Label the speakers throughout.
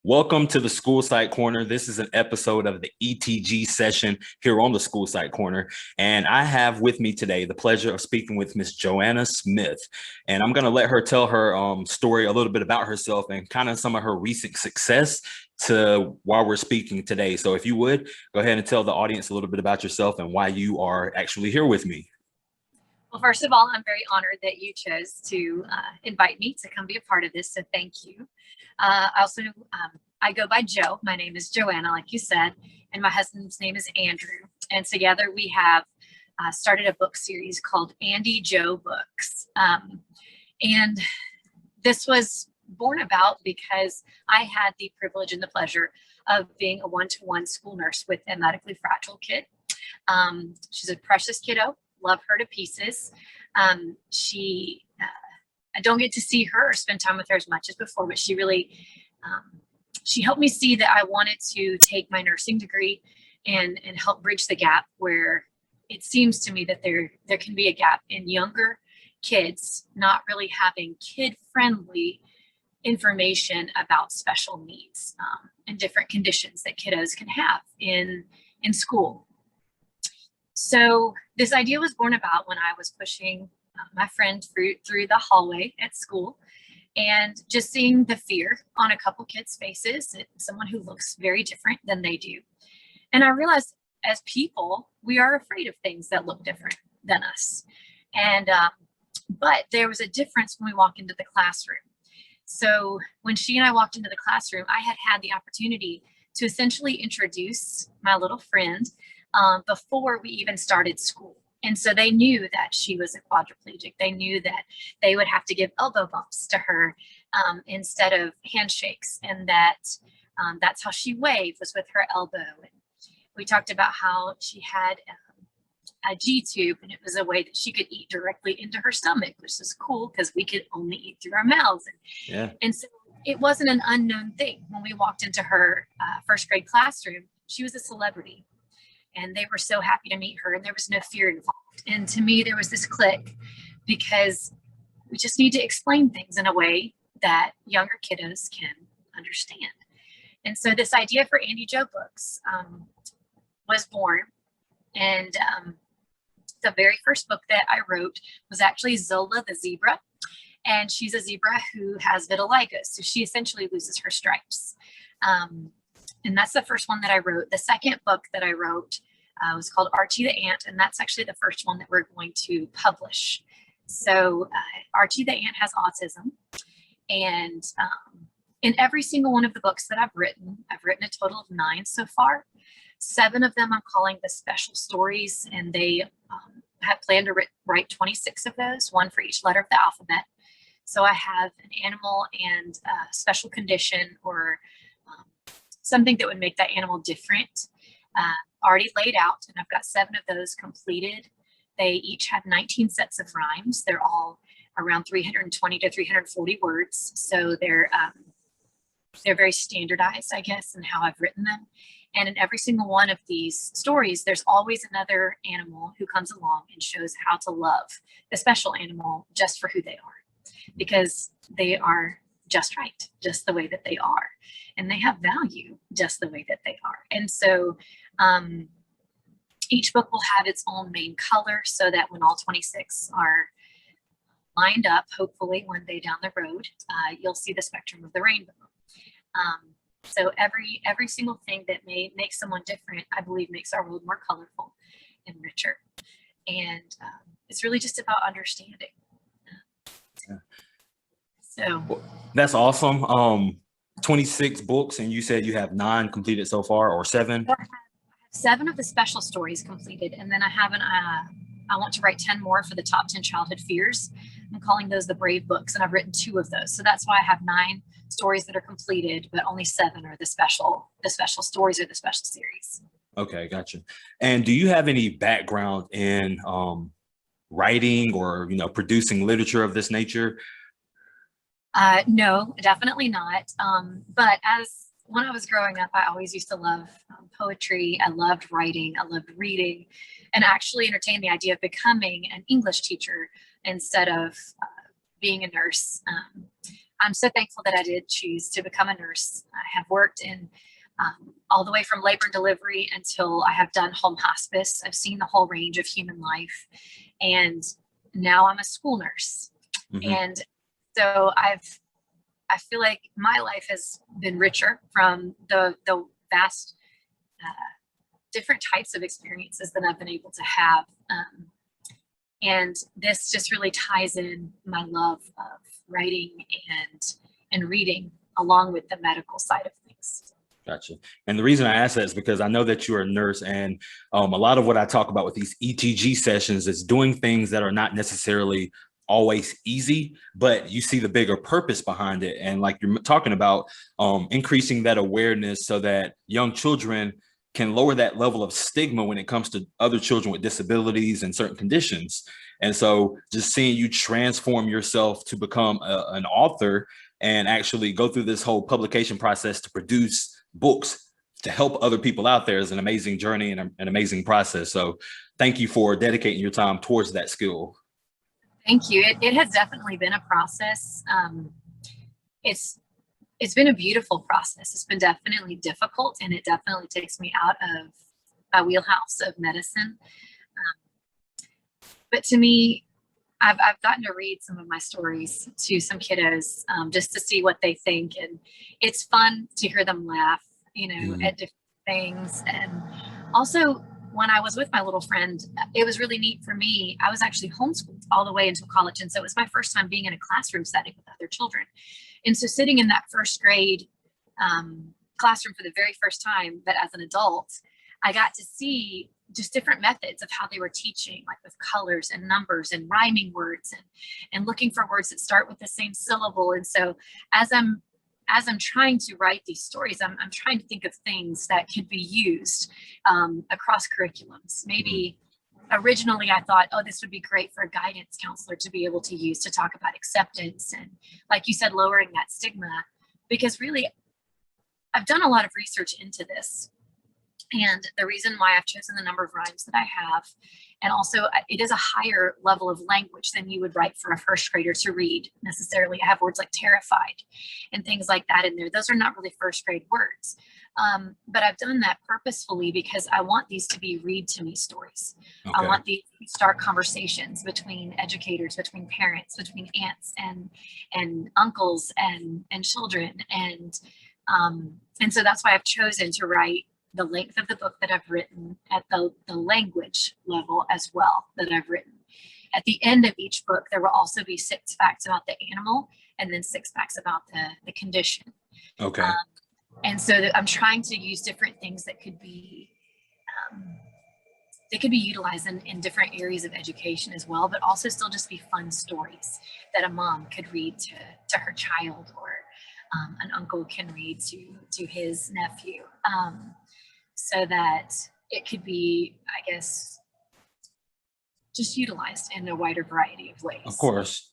Speaker 1: Welcome to the School Site Corner. This is an episode of the ETG Session here on the School Site Corner. And I have with me today the pleasure of speaking with Miss Joanna Smith. And I'm going to let her tell her story a little bit about herself and kind of some of her recent success while we're speaking today. So if you would, go ahead and tell the audience a little bit about yourself and why you are actually here with me.
Speaker 2: Well, first of all, I'm very honored that you chose to invite me to come be a part of this, so thank you. I go by Jo. My name is Joanna, like you said, and my husband's name is Andrew. And together we have started a book series called Andy Jo Books. And this was born about because I had the privilege and the pleasure of being a one-to-one school nurse with a medically fragile kid. She's a precious kiddo. Love her to pieces. I don't get to see her or spend time with her as much as before, but she really, she helped me see that I wanted to take my nursing degree and help bridge the gap where it seems to me that there can be a gap in younger kids not really having kid-friendly information about special needs and different conditions that kiddos can have in school. So this idea was born about when I was pushing my friend through the hallway at school and just seeing the fear on a couple kids' faces, someone who looks very different than they do. And I realized as people, we are afraid of things that look different than us. And but there was a difference when we walk into the classroom. So when she and I walked into the classroom, I had the opportunity to essentially introduce my little friend before we even started school. And so they knew that she was a quadriplegic. They knew that they would have to give elbow bumps to her instead of handshakes, and that that's how she waved, was with her elbow. And we talked about how she had a G-tube, and it was a way that she could eat directly into her stomach, which is cool because we could only eat through our mouths. And so it wasn't an unknown thing. When we walked into her first grade classroom, she was a celebrity. And they were so happy to meet her, and there was no fear involved. And to me, there was this click because we just need to explain things in a way that younger kiddos can understand. And so this idea for Andy Jo Books was born. And the very first book that I wrote was actually Zola the zebra. And she's a zebra who has vitiligo. So she essentially loses her stripes. And that's the first one that I wrote. The second book that I wrote was called Archie the Ant, and that's actually the first one that we're going to publish. So Archie the Ant has autism, and in every single one of the books that I've written a total of 9 so far. 7 of them I'm calling the special stories, and they have planned to write 26 of those, one for each letter of the alphabet. So I have an animal and a special condition or something that would make that animal different already laid out, and I've got 7 of those completed. They each have 19 sets of rhymes. They're all around 320 to 340 words, so they're very standardized, I guess, in how I've written them. And in every single one of these stories, there's always another animal who comes along and shows how to love the special animal just for who they are, because they are just right, just the way that they are. And they have value just the way that they are. And so each book will have its own main color so that when all 26 are lined up, hopefully one day down the road, you'll see the spectrum of the rainbow. So every single thing that may make someone different, I believe, makes our world more colorful and richer. And it's really just about understanding. So
Speaker 1: that's awesome. 26 books, and you said you have 9 completed so far, or 7?
Speaker 2: I have 7 of the special stories completed, and then I have I want to write 10 more for the top 10 childhood fears. I'm calling those the Brave books, and I've written 2 of those. So that's why I have 9 stories that are completed, but only 7 are the special stories or the special series.
Speaker 1: Okay, gotcha. And do you have any background in writing or producing literature of this nature?
Speaker 2: No, definitely not. But when I was growing up, I always used to love poetry. I loved writing. I loved reading, and actually entertained the idea of becoming an English teacher instead of being a nurse. I'm so thankful that I did choose to become a nurse. I have worked in all the way from labor and delivery until I have done home hospice. I've seen the whole range of human life. And now I'm a school nurse. Mm-hmm. And so I feel like my life has been richer from the vast different types of experiences that I've been able to have. And this just really ties in my love of writing and reading along with the medical side of things.
Speaker 1: Gotcha. And the reason I ask that is because I know that you're a nurse, and a lot of what I talk about with these ETG sessions is doing things that are not necessarily always easy, but you see the bigger purpose behind it. And like you're talking about, increasing that awareness so that young children can lower that level of stigma when it comes to other children with disabilities and certain conditions. And so just seeing you transform yourself to become an author and actually go through this whole publication process to produce books to help other people out there is an amazing journey and an amazing process. So thank you for dedicating your time towards that skill.
Speaker 2: Thank you. It has definitely been a process. It's been a beautiful process. It's been definitely difficult, and it definitely takes me out of my wheelhouse of medicine. But to me, I've gotten to read some of my stories to some kiddos just to see what they think. And it's fun to hear them laugh, at different things. And also, when I was with my little friend, it was really neat for me. I was actually homeschooled all the way until college. And so it was my first time being in a classroom setting with other children. And so sitting in that first grade classroom for the very first time, but as an adult, I got to see just different methods of how they were teaching, like with colors and numbers and rhyming words and looking for words that start with the same syllable. And so as I'm trying to write these stories, I'm trying to think of things that could be used across curriculums. Maybe originally I thought, oh, this would be great for a guidance counselor to be able to use to talk about acceptance and, like you said, lowering that stigma, because really I've done a lot of research into this. And the reason why I've chosen the number of rhymes that I have, and also it is a higher level of language than you would write for a first grader to read necessarily. I have words like terrified and things like that in there. Those are not really first grade words. But I've done that purposefully because I want these to be read to me stories. Okay. I want these to start conversations between educators, between parents, between aunts and uncles and children. And so that's why I've chosen to write the length of the book that I've written at the language level as well that I've written. At the end of each book, there will also be 6 facts about the animal and then 6 facts about the condition.
Speaker 1: Okay.
Speaker 2: And so I'm trying to use different things that could be utilized in different areas of education as well, but also still just be fun stories that a mom could read to her child, or an uncle can read to his nephew. So that it could be, I guess, just utilized in a wider variety of ways.
Speaker 1: Of course.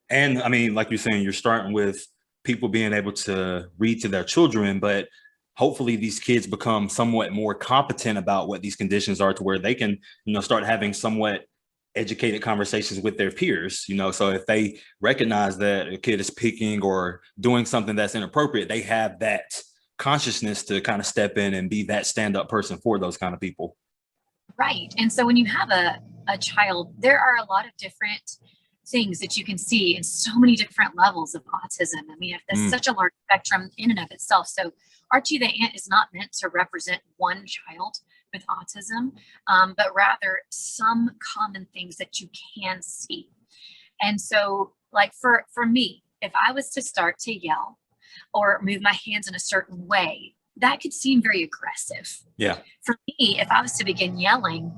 Speaker 1: And I mean, like you're saying, you're starting with people being able to read to their children, but hopefully these kids become somewhat more competent about what these conditions are to where they can, start having somewhat educated conversations with their peers, so if they recognize that a kid is picking or doing something that's inappropriate, they have that consciousness to kind of step in and be that stand-up person for those kind of people.
Speaker 2: Right. And so when you have a child, there are a lot of different things that you can see in so many different levels of autism. I mean, there's such a large spectrum in and of itself. So Archie the Ant is not meant to represent one child with autism, but rather some common things that you can see. And so, like for me, if I was to start to yell or move my hands in a certain way, that could seem very aggressive.
Speaker 1: Yeah.
Speaker 2: For me, if I was to begin yelling,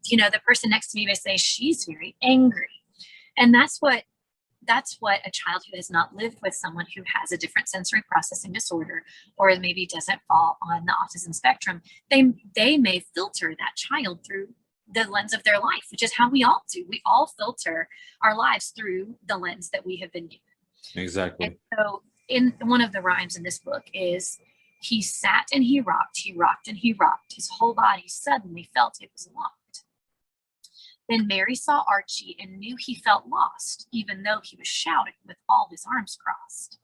Speaker 2: the person next to me may say, she's very angry. And that's what a child who has not lived with someone who has a different sensory processing disorder, or maybe doesn't fall on the autism spectrum, they may filter that child through the lens of their life, which is how we all do. We all filter our lives through the lens that we have been given.
Speaker 1: Exactly.
Speaker 2: And so in one of the rhymes in this book is, he sat and he rocked and he rocked. His whole body suddenly felt it was locked. Then Mary saw Archie and knew he felt lost, even though he was shouting with all his arms crossed.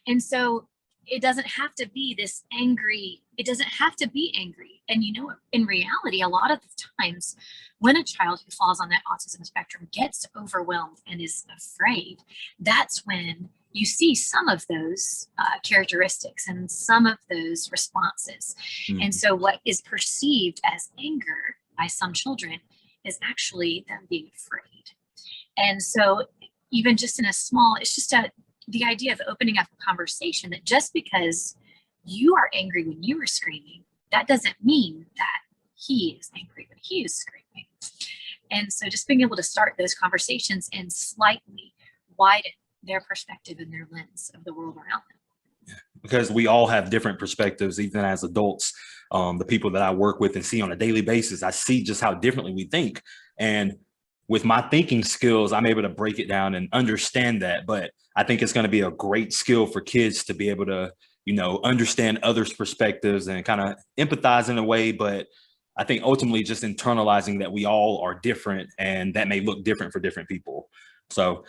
Speaker 2: And so it doesn't have to be this angry, it doesn't have to be angry. And you know, in reality, a lot of the times when a child who falls on that autism spectrum gets overwhelmed and is afraid, that's when you see some of those characteristics and some of those responses.
Speaker 1: Mm.
Speaker 2: And so what is perceived as anger by some children is actually them being afraid. And so even just in a small, it's just the idea of opening up a conversation that just because you are angry when you were screaming, that doesn't mean that he is angry when he is screaming. And so just being able to start those conversations and slightly widen their perspective and their lens of the world around them.
Speaker 1: Because we all have different perspectives, even as adults. The people that I work with and see on a daily basis, I see just how differently we think. And with my thinking skills, I'm able to break it down and understand that. But I think it's going to be a great skill for kids to be able to, you know, understand others' perspectives and kind of empathize in a way. But I think ultimately just internalizing that we all are different and that may look different for different people. So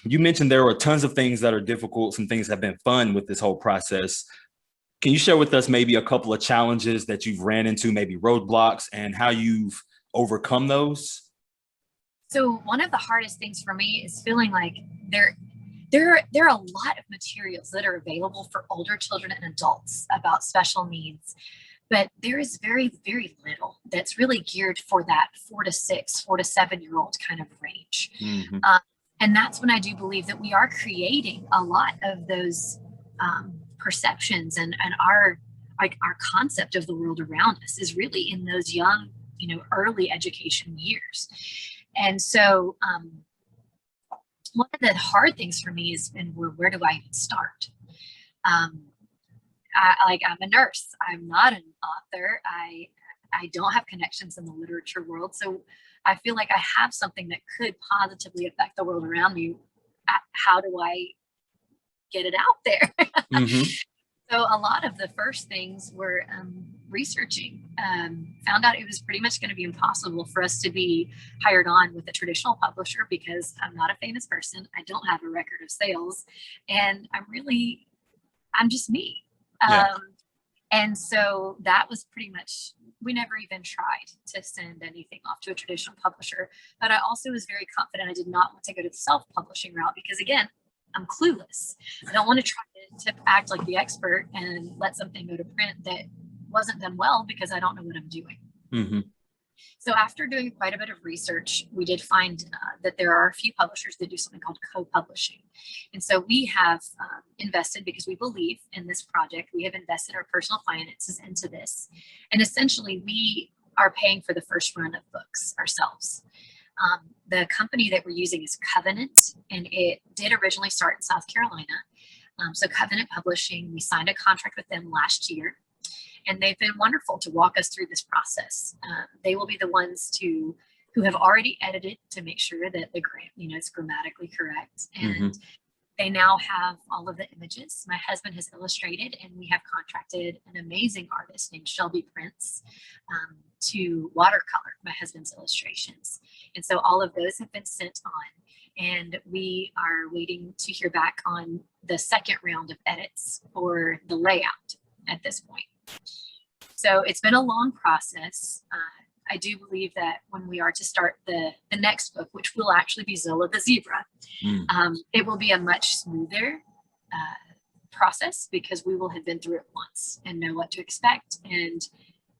Speaker 1: you mentioned there were tons of things that are difficult. Some things have been fun with this whole process. Can you share with us maybe a couple of challenges that you've ran into, maybe roadblocks, and how you've overcome those?
Speaker 2: So one of the hardest things for me is feeling like there are a lot of materials that are available for older children and adults about special needs, but there is very, very little that's really geared for that 4 to 6, 4 to 7-year-old kind of range.
Speaker 1: Mm-hmm.
Speaker 2: And that's when I do believe that we are creating a lot of those perceptions and our concept of the world around us is really in those young, you know, early education years. And so one of the hard things for me is, and where do I even start? I'm a nurse. I'm not an author. I don't have connections in the literature world. So I feel like I have something that could positively affect the world around me. How do I get it out there?
Speaker 1: Mm-hmm.
Speaker 2: So a lot of the first things were researching, found out it was pretty much going to be impossible for us to be hired on with a traditional publisher because I'm not a famous person. I don't have a record of sales, and I'm just me.
Speaker 1: Yeah.
Speaker 2: And so that was pretty much, we never even tried to send anything off to a traditional publisher. But I also was very confident I did not want to go to the self-publishing route because, again, I'm clueless. I don't want to try to act like the expert and let something go to print that wasn't done well because I don't know what I'm doing.
Speaker 1: Mm-hmm.
Speaker 2: So after doing quite a bit of research, we did find that there are a few publishers that do something called co-publishing. And so we have invested, because we believe in this project, we have invested our personal finances into this. And essentially we are paying for the first run of books ourselves. The company that we're using is Covenant, and it did originally start in South Carolina. So Covenant Publishing, we signed a contract with them last year, and they've been wonderful to walk us through this process. They will be the ones who have already edited to make sure that the grant, is grammatically correct. And they now have all of the images. My husband has illustrated, and we have contracted an amazing artist named Shelby Prince to watercolor my husband's illustrations. And so all of those have been sent on, and we are waiting to hear back on the second round of edits for the layout at this point. So it's been a long process. I do believe that when we are to start the next book, which will actually be Zola the Zebra, it will be a much smoother process because we will have been through it once and know what to expect, and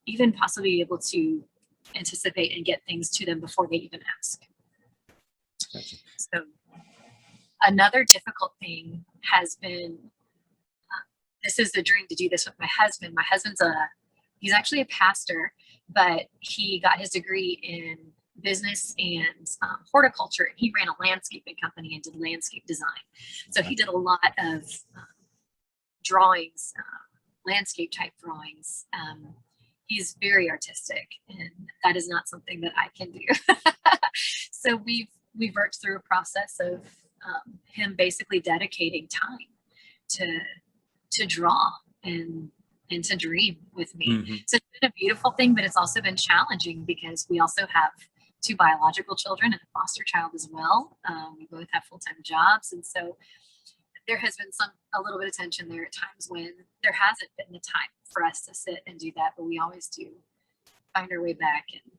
Speaker 2: even possibly be able to anticipate and get things to them before they even ask.
Speaker 1: Gotcha.
Speaker 2: So another difficult thing has been, this is the dream to do this with my husband. My husband's he's actually a pastor, but he got his degree in business and horticulture. And he ran a landscaping company and did landscape design. So he did a lot of drawings, landscape type drawings. He's very artistic, and that is not something that I can do. So we've worked through a process of him basically dedicating time to draw and to dream with me. So it's been a beautiful thing, but it's also been challenging because we also have two biological children and a foster child as well. We both have full-time jobs. And so there has been a little bit of tension there at times when there hasn't been the time for us to sit and do that, but we always do find our way back. And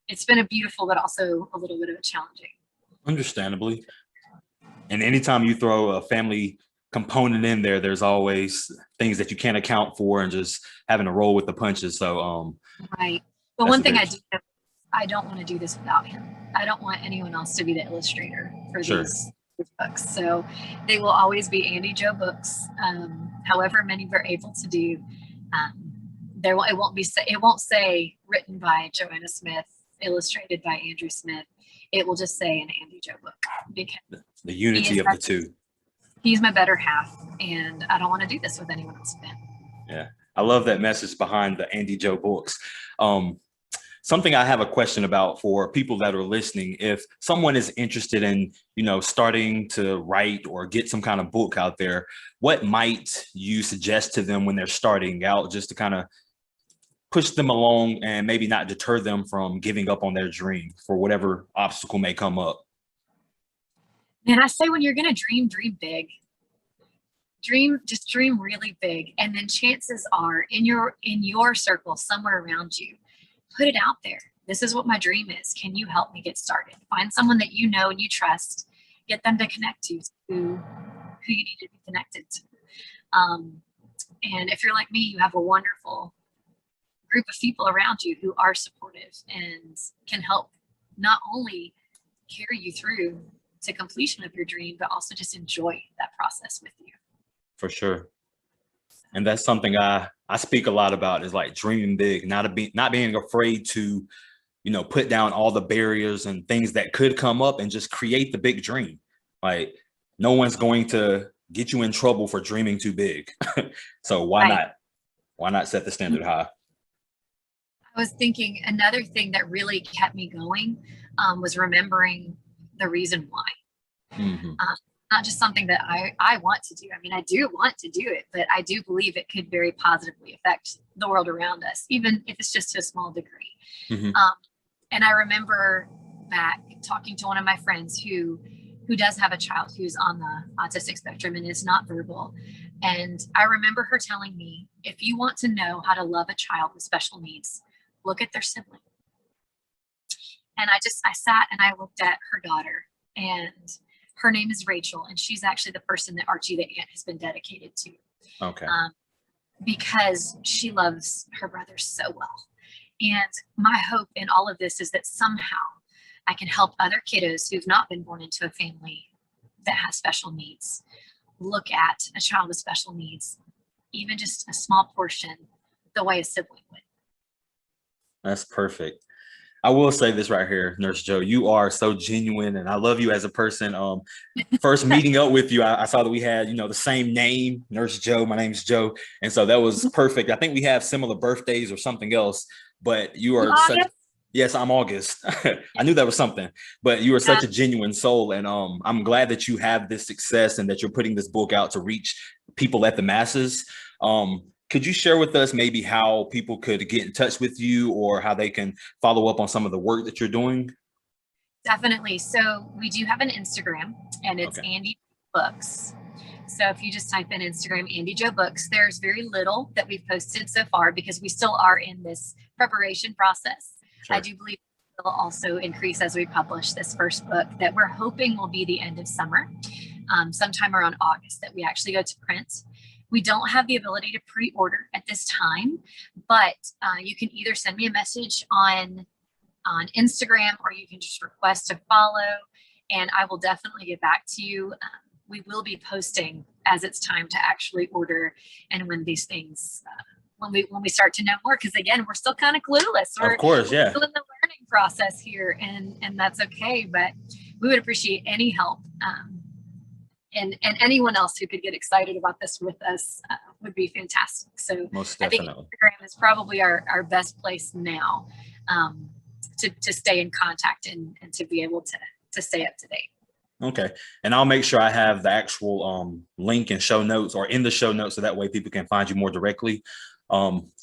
Speaker 2: it's been a beautiful, but also a little bit of a challenging.
Speaker 1: Understandably. And anytime you throw a family component in there, there's always things that you can't account for and just having to roll with the punches. So,
Speaker 2: right. But one thing I don't want to do this without him. I don't want anyone else to be the illustrator for these books. So they will always be Andy Joe books. However many we're able to do. It won't say written by Joanna Smith, illustrated by Andrew Smith. It will just say an Andy Joe book, because
Speaker 1: the unity of the two.
Speaker 2: He's my better half, and I don't want to do this with anyone else but him.
Speaker 1: Yeah, I love that message behind the Andy Joe books. Something I have a question about for people that are listening: if someone is interested in, starting to write or get some kind of book out there, what might you suggest to them when they're starting out, just to kind of push them along and maybe not deter them from giving up on their dream for whatever obstacle may come up?
Speaker 2: And I say, when you're going to dream big. Just dream really big. And then chances are in your circle, somewhere around you, put it out there. This is what my dream is. Can you help me get started? Find someone that you know and you trust. Get them to connect you to who you need to be connected to. And if you're like me, you have a wonderful group of people around you who are supportive and can help not only carry you through to completion of your dream, but also just enjoy that process with you.
Speaker 1: For sure. And that's something I speak a lot about, is like dreaming big, not being afraid to, put down all the barriers and things that could come up and just create the big dream. Like, no one's going to get you in trouble for dreaming too big. So why not? Why not set the standard high?
Speaker 2: I was thinking another thing that really kept me going was remembering the reason why.
Speaker 1: Mm-hmm.
Speaker 2: Not just something that I want to do. I mean, I do want to do it, but I do believe it could very positively affect the world around us, even if it's just to a small degree.
Speaker 1: Mm-hmm.
Speaker 2: And I remember back talking to one of my friends who does have a child who's on the autistic spectrum and is not verbal. And I remember her telling me, if you want to know how to love a child with special needs, look at their sibling. And I sat and I looked at her daughter, and her name is Rachel, and she's actually the person that Archie the Ant has been dedicated to.
Speaker 1: Okay.
Speaker 2: Because she loves her brother so well. And my hope in all of this is that somehow I can help other kiddos who've not been born into a family that has special needs look at a child with special needs, even just a small portion, the way a sibling would.
Speaker 1: That's perfect. I will say this right here, Nurse Joe, you are so genuine, and I love you as a person. First meeting up with you, I saw that we had, the same name, Nurse Joe. My name's Joe. And so that was perfect. I think we have similar birthdays or something else, but you are yes, I'm August. I knew that was something, but you are such a genuine soul. And I'm glad that you have this success and that you're putting this book out to reach people at the masses. Could you share with us maybe how people could get in touch with you, or how they can follow up on some of the work that you're doing?
Speaker 2: Definitely. So we do have an Instagram, and it's Andy Books. So if you just type in Instagram, Andy Joe Books, there's very little that we've posted so far because we still are in this preparation process. Sure. I do believe it will also increase as we publish this first book that we're hoping will be the end of summer, sometime around August, that we actually go to print. We don't have the ability to pre-order at this time, but you can either send me a message on Instagram, or you can just request to follow, and I will definitely get back to you. We will be posting as it's time to actually order, and when these things, when we start to know more, because again, we're still kind of clueless.
Speaker 1: Of course, yeah.
Speaker 2: We're still in the learning process here, and that's okay. But we would appreciate any help. And anyone else who could get excited about this with us would be fantastic. So I think Instagram is probably our best place now to stay in contact and to be able to stay up to date.
Speaker 1: Okay. And I'll make sure I have the actual link and show notes, or in the show notes, so that way people can find you more directly.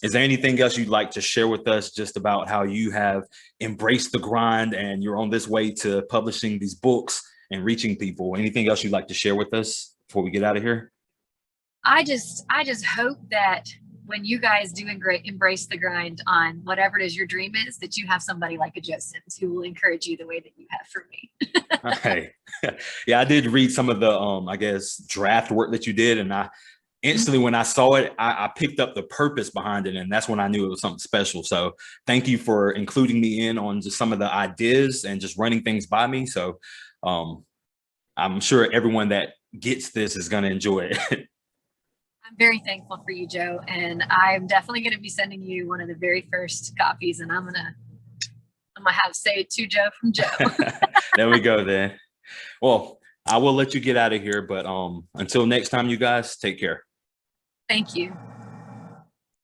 Speaker 1: Is there anything else you'd like to share with us just about how you have embraced the grind and you're on this way to publishing these books and reaching people? Anything else you'd like to share with us before we get out of here?
Speaker 2: I just hope that when you guys do embrace the grind on whatever it is your dream is, that you have somebody like a Joe Sims who will encourage you the way that you have for me.
Speaker 1: Hey, yeah, I did read some of the, I guess, draft work that you did. And I instantly, when I saw it, I picked up the purpose behind it. And that's when I knew it was something special. So thank you for including me in on just some of the ideas and just running things by me. So I'm sure everyone that gets this is going to enjoy it.
Speaker 2: I'm very thankful for you, Joe, and I'm definitely going to be sending you one of the very first copies, and I'm gonna have say it to Joe from Joe.
Speaker 1: There we go then. Well, I will let you get out of here, but until next time, you guys take care.
Speaker 2: Thank you.